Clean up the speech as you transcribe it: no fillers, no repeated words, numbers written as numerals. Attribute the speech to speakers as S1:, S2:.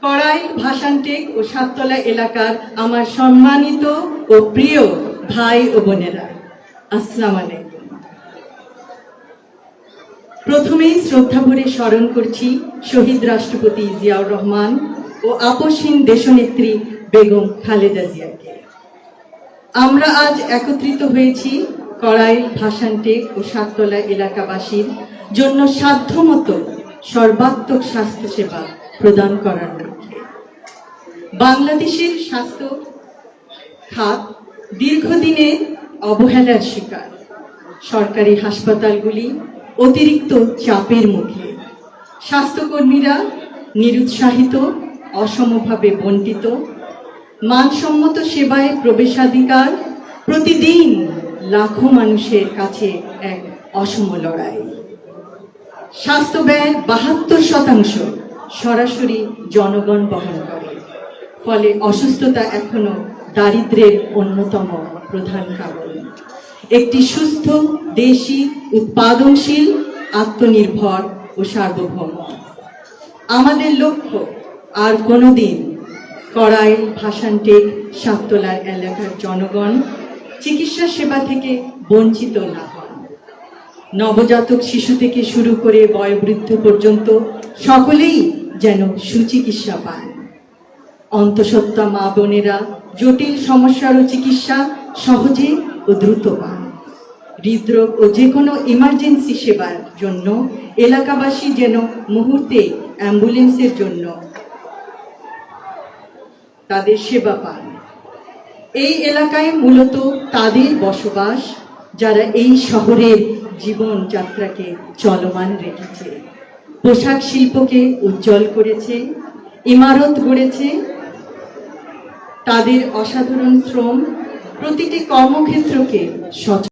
S1: কড়াইল, ভাসানটেক ও সাততলা এলাকার আমার সম্মানিত ও প্রিয় ভাই ও বোনেরা, আসসালামু আলাইকুম। প্রথমেই শ্রদ্ধা ভরে স্মরণ করছি শহীদ রাষ্ট্রপতি জিয়াউর রহমান ও আপসহীন দেশনেত্রী বেগম খালেদা জিয়াকে। আমরা আজ একত্রিত হয়েছি কড়াইল, ভাসানটেক ও সাততলা এলাকাবাসীর জন্য সাধ্যমতো সর্বাত্মক স্বাস্থ্যসেবা প্রদান করার লক্ষ্যে। বাংলাদেশের স্বাস্থ্য খাত দীর্ঘদিনের অবহেলার শিকার। সরকারি হাসপাতালগুলি অতিরিক্ত চাপের মুখে, স্বাস্থ্যকর্মীরা নিরুৎসাহিত, অসমভাবে বণ্টিত, মানসম্মত সেবায় প্রবেশাধিকার প্রতিদিন লাখো মানুষের কাছে এক অসম লড়াই। স্বাস্থ্য ব্যয়ের ৭২% সরাসরি জনগণ বহন করে, ফলে অসুস্থতা এখনো দারিদ্র্যের অন্যতম প্রধান কারণ। একটি সুস্থ, দেশি, উৎপাদনশীল, আত্মনির্ভর ও সার্বভৌম আমাদের লক্ষ্য। আর কোনোদিন কড়াইল, ভাসানটেক, সাততলার এলাকার জনগণ চিকিৎসা সেবা থেকে বঞ্চিত না হন। নবজাতক শিশু থেকে শুরু করে বয়োবৃদ্ধ পর্যন্ত সকলেই যেন সুচিকিৎসা পান। অন্তঃসত্ত্বা মা বোনেরা জটিল সমস্যারও চিকিৎসা সহজে ও দ্রুত পান। হৃদরোগ ও যে কোনো ইমার্জেন্সি সেবার জন্য এলাকাবাসী যেন মুহূর্তে অ্যাম্বুলেন্সের জন্য তাদের সেবা পান। এই এলাকায় মূলত তাদের বসবাস যারা এই শহরের জীবনযাত্রাকে চলমান রেখেছে, পোশাক শিল্পকে উজ্জ্বল করেছে, ইমারত গড়েছে। তাদের অসাধারণ শ্রম প্রতিটি কর্মক্ষেত্রকে